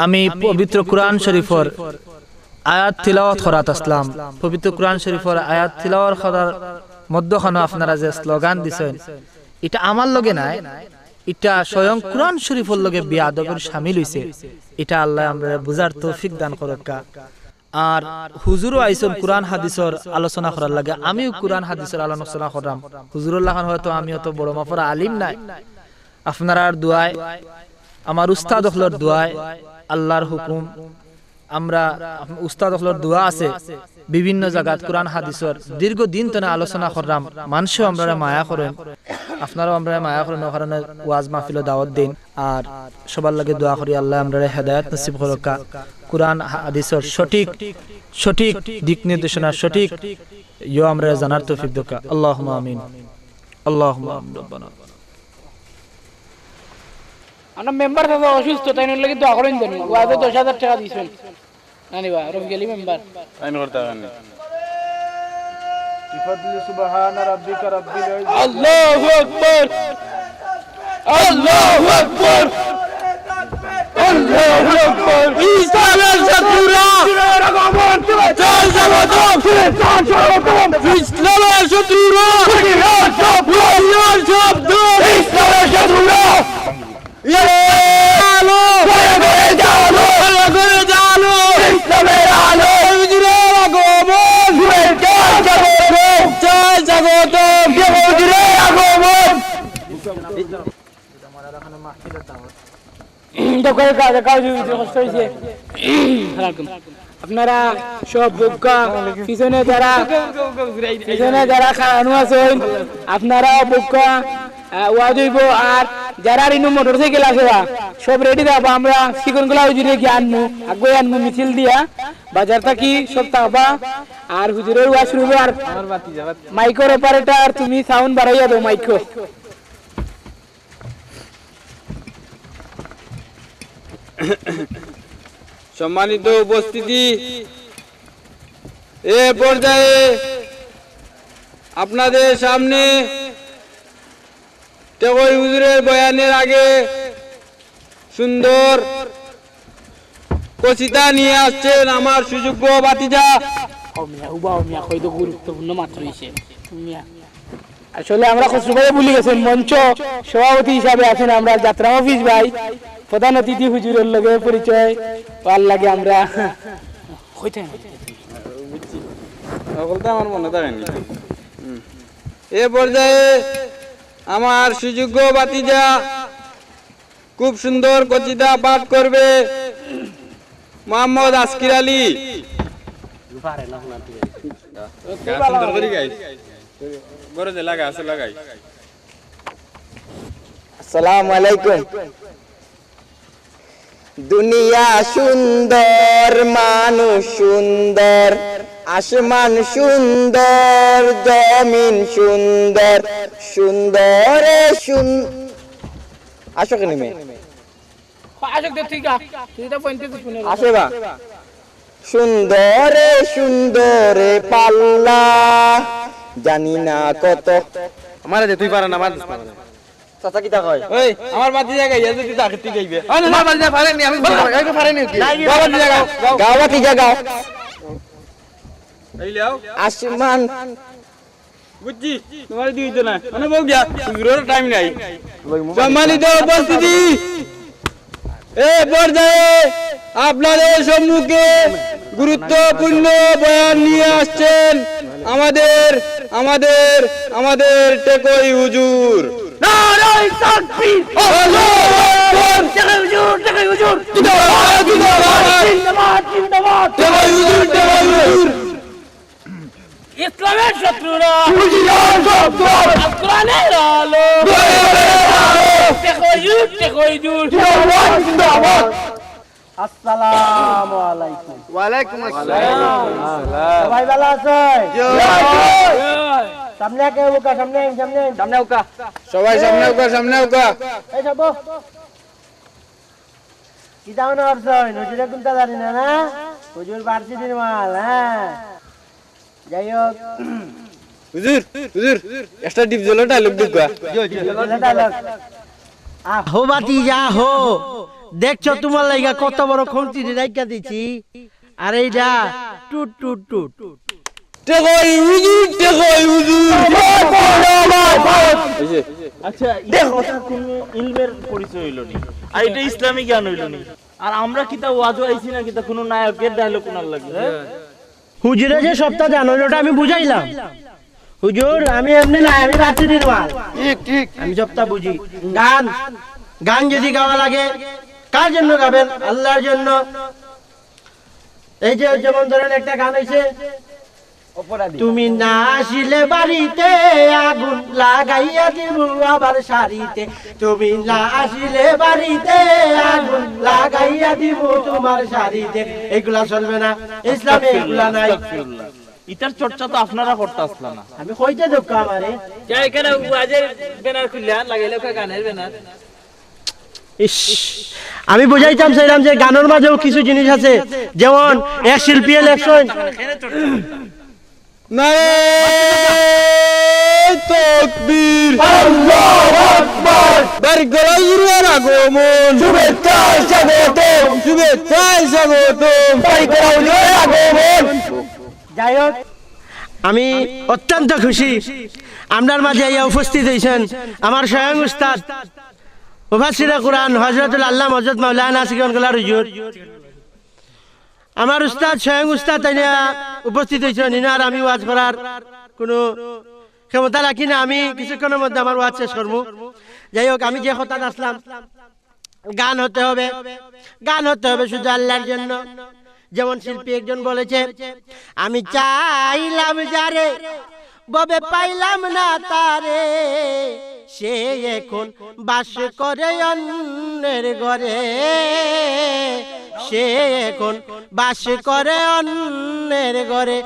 আমি পবিত্র কোরআন শরীফের আয়াত তিলাওয়াত করাত আসলাম। পবিত্র কোরআন শরীফের আয়াত তিলাওয়াত করার মধ্যখানে আপনারা যে স্লোগান দিছেন এটা আমার লগে নাই, এটা স্বয়ং কোরআন শরীফের লগে বেয়াদবের শামিল হইছে। এটা আল্লাহ আমরা বুঝার তৌফিক দান করুক। আর হুজুরও আইসন কোরআন হাদিসের আলোচনা করার লাগে, আমিও কোরআন হাদিসের আলোচনা করলাম। হুজুরুল্লাহ খান হয়তো আমি অত বড় মাপরা আলিম নাই, আপনার দোয়ায়, আমার উস্তাদ হলর দোয়ায়, আল্লাহর হুকুম, আমরা উস্তাদ হলর দোয়া আছে বিভিন্ন জায়গাত কোরআন হাদিসের দীর্ঘদিন তো আলোচনা করলাম। মানুষও আমরা মায়া করেন, আপনারাও আমরা মায়া করেন, ওখানে ওয়াজ মাহফিল দাওয়াত দিন। আর সবার লাগে দোয়া করি আল্লাহ আমরা হেদায়েত নসিব করুক। কোরআন হাদিসের সঠিক সঠিক দিক নির্দেশনা সঠিক আমরা জানার তৌফিক দাও। আল্লাহুম্মা আমিন। আল্লাহুম্মা আমিন। রব্বানা আমরা মেম্বার দাদা অসুস্থ, তাই নইলে কিন্তু দোয়া করেন জানি। ওয়াজে 10,000 টাকা দিছেন নানি বা রফিক মেম্বার আইন করতে হবে না। আল্লাহু আকবার, আল্লাহু আকবার, আল্লাহু আকবার। ইসলামের শত্রুরা আগমন চল জগতম, ইসলামের শত্রুরা ইসলামের শব্দ, ইসলামের শত্রুরা আলো করে জানো, করে জানো ইসলামের আলো, হুজুরের আগমন, চল জগতম, হুজুরের আগমন। আপনারা সব বোকা পিছনে যারা খাওয়ানো আছেন আপনারা বোকা ওয়াজ হইব। আর যারা ইনু মোটরসাইকেল আছে সব রেডি থাকবা, আমরা চিকন গুলা হুজুরে গিয়ে আনবো, আগে আনবো মিছিল দিয়া বাজার থাকি সব থাকবা। আর হুজুরের ওয়াজ শুরু হবে। আর মাইক্রোর অপারেটর তুমি সাউন্ড বাড়াইয়া দাও মাইক্রো। সম্মানিত উপস্থিতি, এ পর্যায়ে আপনাদের সামনে টেকই হুজুরের বয়ানের আগে সুন্দর কচিতা নিয়ে আসছেন আমার সুযোগ্য ভাতিজা। গুরুত্বপূর্ণ মাত্র আসলে আমরা খসরুভাই ভুলে গেছেন, মঞ্চ সভাপতি হিসাবে আছেন আমরা যাত্রা অফিস ভাই, প্রধান অতিথি হুজুরের লগে পরিচয় পার লাগে আমরা আমার মনে থাকেনি। এ পর্যায়ে আমার সুযোগ্য ভাতিজা খুব সুন্দর কচিতা পাঠ করবে মোহাম্মদ আসকির আলী। আসসালামু আলাইকুম। দুনিয়া সুন্দর, মানুষ সুন্দর, আসমান সুন্দর, জমিন সুন্দর, সুন্দরে আসো কেন মেয়ে আসে বা সুন্দরে সুন্দরে পাল্লা, জানি না কত। আমার তুই পারে না, আমার চাচা কিটা কয়? ওই আমার ভাতিজা গাইয়া যদি চাকরি গাইবে আমার বাড়িতে পারেনি, আমি পারেনি। গাও ভাতিজা গাও। এইলাও আসমান বুঝছি তোমার দিইতো না মানে বউ গিয়া হুজুরের টাইম নাই। সম্মানিত উপস্থিতি, এ পর্যায়ে আপনাদের সম্মুখে গুরুত্বপূর্ণ বয়ান নিয়ে আসছেন আমাদের আমাদের আমাদের টেকই হুজুর। নারায়ে তাকবীর, আল্লাহু আকবার, টেকই হুজুর, টেকই হুজুর, জিন্দাবাদ, জিন্দাবাদ, জিন্দাবাদ, জিন্দাবাদ, টেকই হুজুর, টেকই হুজুর। ইসলামের শত্রুরা হুজুরের শব্দ, কোরআনের আলো, কোরআনের আলো, টেকই হুজুর, টেকই হুজুর, জিন্দাবাদ, জিন্দাবাদ। আসসালামু আলাইকুম। ওয়ালাইকুম আসসালাম। সবাই ভালো আছে? সামনে কে উকা, সামনে সামনে সামনে উকা, সবাই সামনে উকা, সামনে উকা। এই সব কি দাও না আর সই নজরে কোনটা জানি না না হুজুর বাড়তি দিন মাল। হ্যাঁ যাই হোক হুজুর হুজুর একটা ডিপ জলে ডায়লগ দিবা। আহো বাতি যাহো, দেখছো তোমার লাগা কত বড় খন্তি রাইকা দিছি, আর এইটা টুট টুট টুট টেকই হুজুর, টেকই হুজুর। আচ্ছা এটা কথা কোনো ইলমের পরিচয় হইল নি, আর এটা ইসলামী জ্ঞান হইল নি, আর আমরা কি তা ওয়াজও আইছি না, কি তা কোনো নায়কের ডায়লগ কোনার লাগে। হুজুরে যে সপ্তাহ জানো ওটা আমি বুঝাইলাম। হুজুর আমি এমনি না, আমি বাড়তি দিন মাল। ঠিক ঠিক। আমি সপ্তাহ বুঝি। গান গান যদি গাওয়া লাগে কার জন্য গাবেন? আল্লাহর জন্য। এই যে যেমন ধরেন একটা গান হইছে, তুমি না আসিলে বাড়িতে আগুন লাগাইয়া দিব আবার শাড়িতে, তুমি না আসিলে বাড়িতে আগুন লাগাইয়া দিব তোমার শাড়িতে। এগুলা চলবে না, ইসলামে এগুলা নাই। ইতার চর্চা তো আপনারা করতে আসলা না। আমি কইতে দুঃখ আমারে এখানে ওয়াজের ব্যানার খুললা লাগাইলে গানের ব্যানার। ইস, আমি বুঝাইতাম চাইলাম যে গানের মাঝেও কিছু জিনিস আছে, যেমন এক শিল্পী ইলেকশন তাকবীর, আল্লাহু আকবার। বারিকগালা ইউর আগমন, শুভেচ্ছা স্বাগতম, শুভেচ্ছা স্বাগতম, বারিকগালা ইউর আগমন। যাই হোক, আমি অত্যন্ত খুশি আপনার মাঝে ইয়া উপস্থিত হয়েছেন আমার স্বয়ং উস্তাদ মুফাসসিরে কুরআন হযরতুল আল্লামা হযরত মাওলানা সিকন গলার হুজুর। আমার উস্তাদ স্বয়ং উস্তাদ তাইনা উপস্থিত হয়েছেন। ইনার আমি ওয়াজ করার কোনো ক্ষমতা রাখি না, আমি কিছুক্ষণের মধ্যে আমার ওয়াজ শেষ করবো। যাই হোক, আমি যে কথা আসলাম, গান হতে হবে, গান হতে হবে শুধু আল্লাহর জন্য। যেমন শিল্পী একজন বলেছে, আমি চাইলাম যারে ববে পাইলাম না তারে, সে এখন বাস করে অন্যের ঘরে, সে এখন বাস করে অন্যের ঘরে।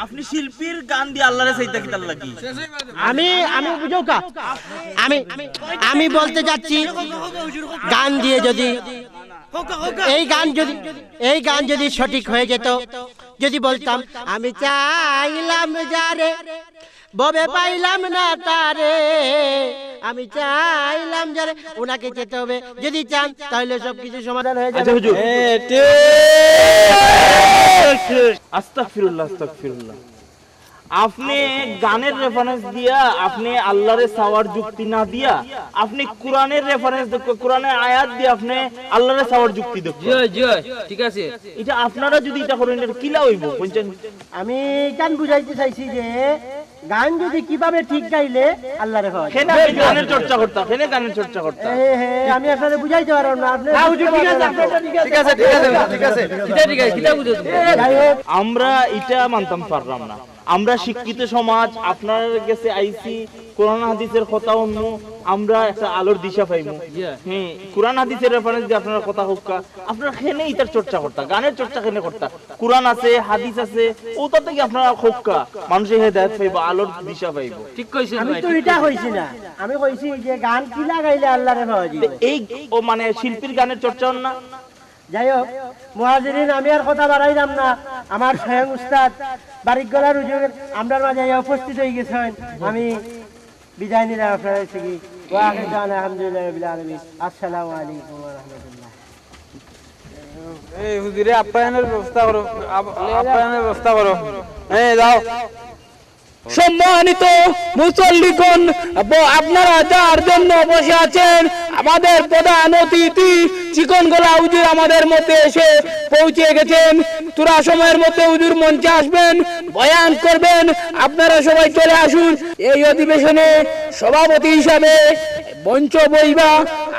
আপনি শিল্পীর গান দিয়ে আল্লাহরে চাইতে কি তার লাগি? আমি আমি বুঝো কা, আমি বলতে যাচ্ছি, গান দিয়ে যদি এই গান যদি সঠিক হয়ে যেত, যদি বলতাম আমি চাইলাম যারে ববে পাইলাম না তারে, আমি চাইলাম যারে, ওনাকে যেতে হবে। যদি চান তাহলে সবকিছু সমাধান হয়ে যাবে। হুজুর আস্তাগফিরুল্লাহ, আস্তাগফিরুল্লাহ। আপনি গানের রেফারেন্স দিয়া, আপনি আল্লাহরে চাওয়ার যুক্তি না দিয়া, আপনি কোরআনের রেফারেন্স, কোরআনের আয়াত দিয়ে আপনি আল্লাহরে চাওয়ার যুক্তি দেখছেন। ঠিক আছে, এটা আপনারা যদি এটা করেন এটা কিলা হইব বুঝছেন? আমি গান বুঝাইতে চাইছি যে গান যদি কিভাবে ঠিক গাইলে আল্লাহরে পাওয়া যায়। কেন আপনি গানের চর্চা করতে, কেন গানের চর্চা করতে? আমি আপনাদের বুঝাইতে পারব না। আপনি ঠিক আছে ঠিক আছে ঠিক আছে। ঠিক আছে, কিতা বুঝো তুমি? আমরা এটা মানতাম পারলাম না। আমরা শিক্ষিত সমাজ, আপনার কাছে আইসি, কোরআন হাদিসের কথা অন্য, আমরা একটা আলোর দিশা পাইমু। হ্যাঁ, কোরআন হাদিসের রেফারেন্স দিয়ে আপনারা কথা হোক্কা, আপনারা খেনে এটার চর্চা করতা, গানের চর্চা খেনে করতা। কোরআন আছে, হাদিস আছে, ওটা থেকে আপনারা হোক্কা, মানুষের হেদায়েত পাইব, আলোর দিশা পাইব। ঠিক কইছেন আমি ভাই। তো এটা কইছি না, আমি কইছি যে গান কি লাগাইলে আল্লাহরে পাওয়া যাবে। এই ও মানে শিল্পীর গানের চর্চা না। যাই হোক মুহাজিরিন, আমি আর কথা বাড়াইলাম না। আমার স্বয়ং উস্তাদ বারিকগলার হুজুর আমরার মাঝে উপস্থিত হয়ে গেছেন। আমি বিদায় নিলাম আপনার থেকে। ওয়া আখিরু দাওয়ানা আলহামদুলিল্লাহি রাব্বিল আলামিন। আসসালামু আলাইকুম ওয়া রাহমাতুল্লাহ। এই হুজুরে আপ্যায়নের ব্যবস্থা করো, আপ্যায়নের ব্যবস্থা করো। এই যাও। সম্মানিত মুসল্লিগণ, আপনারা যার জন্য বসে আছেন, আমাদের প্রধান অতিথি চিকনগলা হুজুর আমাদের মধ্যে এসে পৌঁছে গেছেন। তুরা সময়ের মধ্যে হুজুর মঞ্চে আসবেন, বয়ান করবেন। আপনারা সবাই চলে আসুন। এই অধিবেশনে সভাপতি হিসাবে মঞ্চ বইবা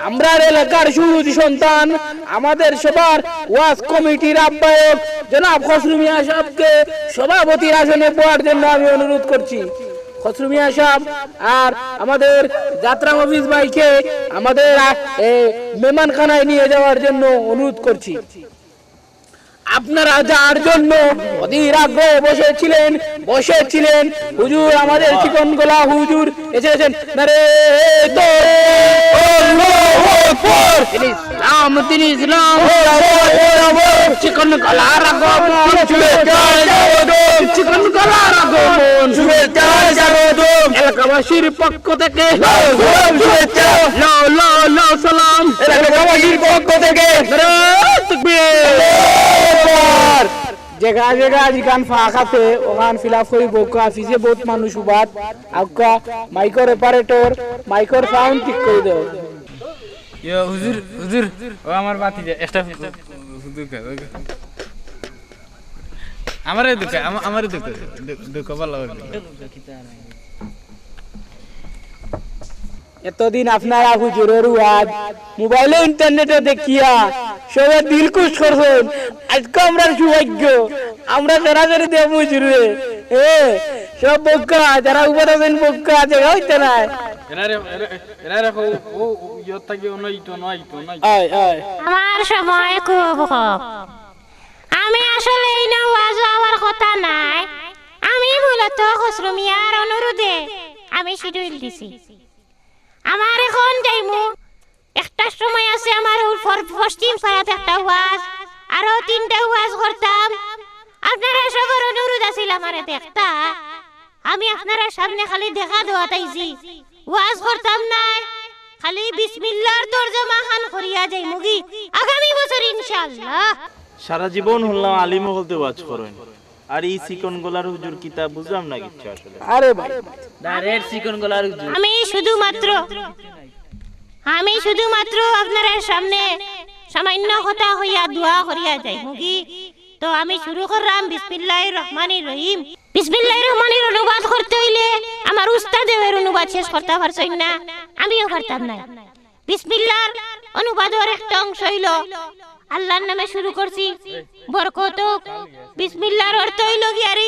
আমরা এলাকার সুরুচি সন্তান, আমাদের সবার ওয়াজ কমিটির আহ্বায়ক জনাব খসরু মিয়া সাহেবকে সভাপতির আসনে বসার জন্য আমি অনুরোধ করছি। খসরু মিয়া সাহেব আর আমাদের যাত্রা মফিজ ভাইকে আমাদের মেহমানখানায় নিয়ে যাওয়ার জন্য অনুরোধ করছি। আপনারা যার জন্য অধীর আগ্রহে বসেছিলেন হুজুর আমাদের চিকন গলা হুজুর এসেছেন। তিনি ইসলাম চিকন গলার আগমন চিকন গলার আগমন এলাকাবাসীর পক্ষ থেকে সালাম এলাকাবাসীর পক্ষ থেকে जगह जगह जिकान फाका थे ओखान फिलाफ कोई बोका फिसे बहुत मानुष बात आपका माइक्रो ऑपरेटर माइक्रो साउंड ठीक कर दो ইয়ে হুজুর হুজুর ও আমার বাতি যে এক্সট্রা হুজুর আমারে দুঃখ ভালো এতদিন আপনারা হুজুরের ওয়াজ মোবাইলে ইন্টারনেটে দেখিয়া সবাই দিল খুশ করছেন। আজকে আমরা সৌভাগ্য আমরা সরাসরি দেব হুজুরে সব বোকা যারা উপর আছেন বোকা জায়গা হইতে নাই আমার সময় খুব কম। আমি আসলে এই না ওয়াজ হওয়ার কথা নাই। আমি মূলত খসরু মিয়ার অনুরোধে আমি শিডিউল দিছি। আমার এখন যাইমু একটা সময় আছে আমার পশ্চিম পাড়াতে একটা ওয়াজ আরো 3টা ওয়াজ করতাম। আপনারা সবার অনুরোধ আছিল আমারে দেখতা। আমি আপনারা সামনে খালি দেখা দেওয়া তাইছি ওয়াজ করতাম না। খালি বিসমিল্লাহর তরজমা খান করিয়া যাইমু কি আগামী বছর ইনশাআল্লাহ। সারা জীবন হলাম আলিম বলতে ওয়াজ করেন আর এই চিকন গলার হুজুর কিতাব বুঝলাম না কিছু আসলে। আরে ভাই ডাইরেক্ট চিকন গলার হুজুর। আমি শুধুমাত্র আপনার সামনে সামান্য কথা হইয়া দোয়া করিয়া যাইমু কি। তো আমি শুরু করলাম বিসমিল্লাহির রহমানির রহিম। বিসমিল্লাহির রহমানির অনুবাদ করতে হইলে আমার উস্তাদের অনুবাদ শেষ করতে পারছই না, আমিও পারতাম না। বিসমিল্লাহর অনুবাদের একটা অংশ হইল আল্লাহর নামে শুরু করছি বরকত। বিসমিল্লাহর অর্থ হইল গিয়ারি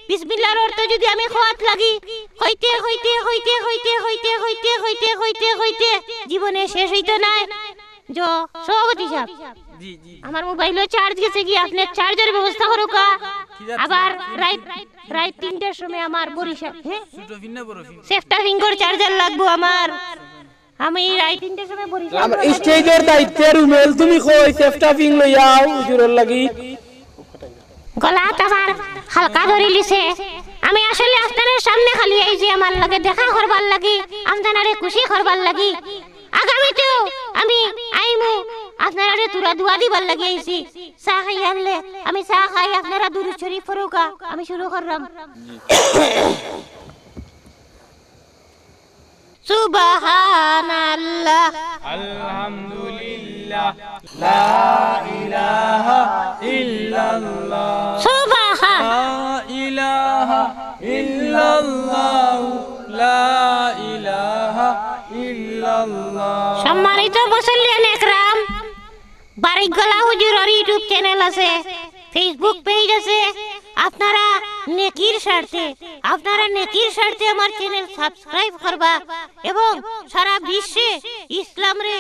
বিসমিল্লাহর অর্থ যদি আমি খোয়াত লাগি হইতে হইতে হইতে হইতে হইতে হইতে হইতে হইতে হইতে জীবনে শেষ হইতো না। जो সভাপতি সাহেব আমার মোবাইলে চার্জ গেছে কি আপনি চার্জার ব্যবস্থা করো কা। আবার রাত 3টার সময় আমার বরিশাল সেফটা ফিঙ্গার চার্জার লাগবো আমার। আমি রাত 3টার সময় বরিশাল আমার স্টেজের দায়িত্বের উমেল তুমি কই সেফটা ফিং লইয়াও হুজুরের লাগি। গলা আমার হালকা ধরে লিছে। আমি আসলে আপনাদের সামনে খালি এই যে আমার লাগে দেখা করবার লাগি আপনারে খুশি করবার লাগি। আগামীতে আমি আইমু আপনারে তুরা দোয়া দিবার লাগি আইছি। চা খাই আনলে আমি চা খাই আপনারা দুরূদ শরীফ পড়ুকা। আমি শুরু করলাম। সুবহানাল্লাহ আলহামদুলিল্লাহ লা ইলাহা ইল্লাল্লাহ সম্মানিত মুসল্লিয়ান একরাম, বারিকগলা হুজুরের ইউটিউব চ্যানেল আছে, ফেসবুক পেজ আছে। আপনারা নেকির স্বার্থে আমার চ্যানেল সাবস্ক্রাইব করবা এবং সারা বিশ্বে ইসলাম রে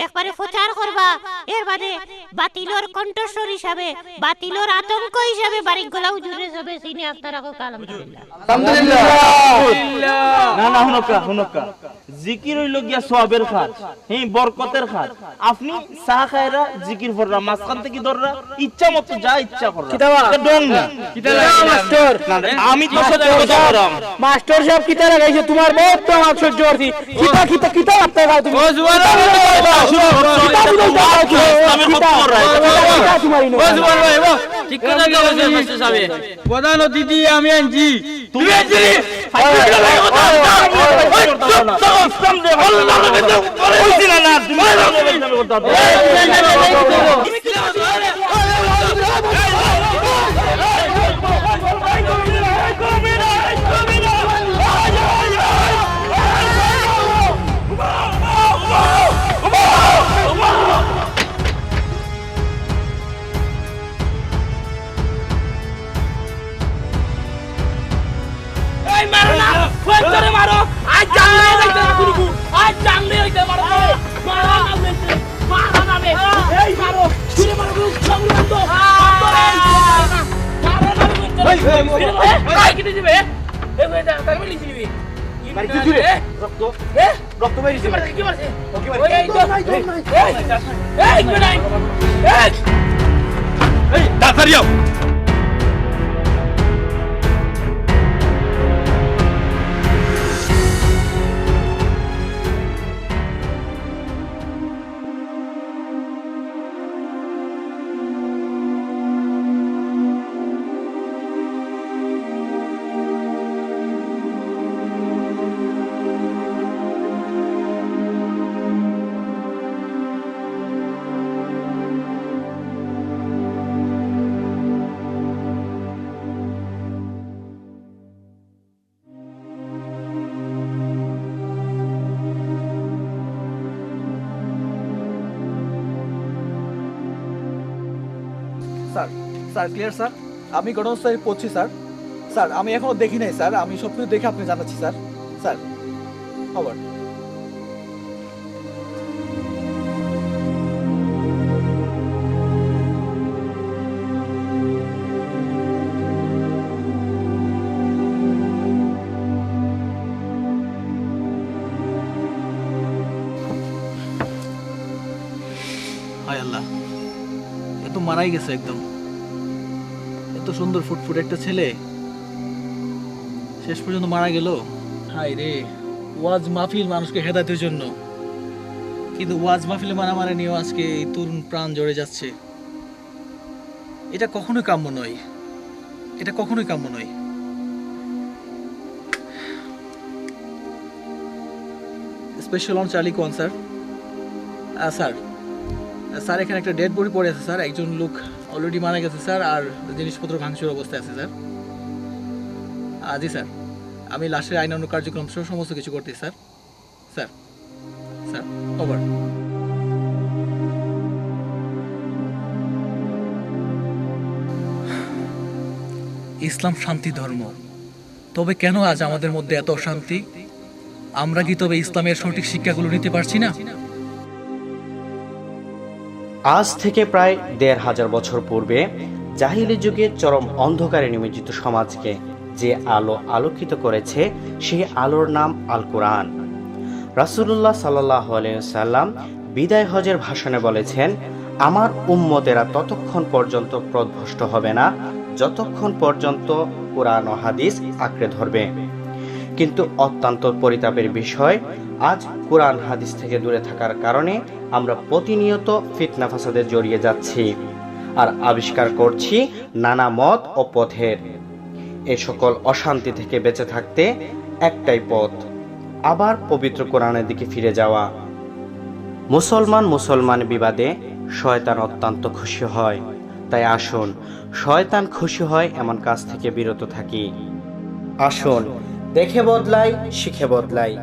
একবারে প্রচার করবা। এর বাদে বাতিলর কণ্ঠস্বর হিসাবে বাতিলর আতঙ্ক হিসাবে বারিকগলা হুজুরে সবে চিনি আপনারা কো আলহামদুলিল্লাহ। না না হুনকা জিকির হইল গিয়া সওয়াবের খাত, বরকতের খাত। আপনি চা খায়রা জিকির কররা মাঝখান থেকে ধররা ইচ্ছা মতো যা ইচ্ছা কররা ডং না মাস্টার। আমি তো সাথে কথা করাম মাস্টার সাহেব কিতা লাগাইছে তোমার বহুত তো আমার সহ্য করছি। কিতা আপনি গাও তুমি ও জুয়ান ঠিক কথা বলছে মাস্টার সাহেব। প্রধান অতিথি আমি আনছি তুমি আনছিলি স্যার স্যার ক্লিয়ার স্যার, আমি ঘটনাস্থলে পড়ছি স্যার। স্যার আমি এখনো দেখি নাই স্যার, আমি সব কিছু দেখে আপনি জানাচ্ছি স্যার। স্যার খবর। হায় আল্লাহ, এ তো মারাই গেছে একদম। এত সুন্দর ফুটফুট একটা ছেলে শেষ পর্যন্ত মারা গেল। হায় রে, ওয়াজ মাহফিল মানুষকে হেদায়েতের জন্য, কিন্তু ওয়াজ মাহফিলে মারামারি নিয়েও আজকে এই তরুণ প্রাণ জড়ে যাচ্ছে। এটা কখনোই কাম্য নয়, এটা কখনোই কাম্য নয়। স্পেশাল অন চার্লি কোয়ান স্যার। স্যার স্যার এখানে একটা ডেড বডি পড়ে আছে স্যার, একজন লোক অলরেডি মারা গেছে স্যার, আর জিনিসপত্র ভাঙচুর অবস্থায় আছে স্যার। জি স্যার, আমি লাশের আইনানুগ কার্যক্রম সহ সমস্ত কিছু করতেছি sir. Sir sir over. Islam শান্তি ধর্ম, তবে কেন আজ আমাদের মধ্যে এত অশান্তি? আমরা কি তবে ইসলামের সঠিক শিক্ষাগুলো নিতে পারছি না? আজ থেকে প্রায় ১৫০০ বছর পূর্বে জাহিলি যুগে চরম অন্ধকারে নিমজ্জিত সমাজকে যে আলো আলোকিত করেছে, সেই আলোর নাম আল কোরআন। রাসূলুল্লাহ সাল্লাল্লাহু আলাইহি ওয়াসাল্লাম বিদায় হজের ভাষণে বলেছেন, আমার উম্মতেরা ততক্ষণ পর্যন্ত পথভ্রষ্ট হবে না যতক্ষণ পর্যন্ত কোরআন ও হাদিস আঁকড়ে ধরবে। কিন্তু অত্যন্ত পরিতাপের বিষয়, আজ কোরআন হাদিস থেকে দূরে থাকার কারণে আমরা প্রতিনিয়ত ফিতনা ফাসাদে জড়িয়ে যাচ্ছি আর আবিষ্কার করছি নানা মত ও পথের। এ সকল অশান্তি থেকে বেঁচে থাকতে একটাই পথ, আবার পবিত্র কোরআনের দিকে ফিরে যাওয়া। মুসলমান বিবাদে শয়তান অত্যন্ত খুশি হয়, তাই আসুন শয়তান খুশি হয় এমন কাজ থেকে বিরত থাকি। আসুন দেখে বদলাই, শিখে বদলাই।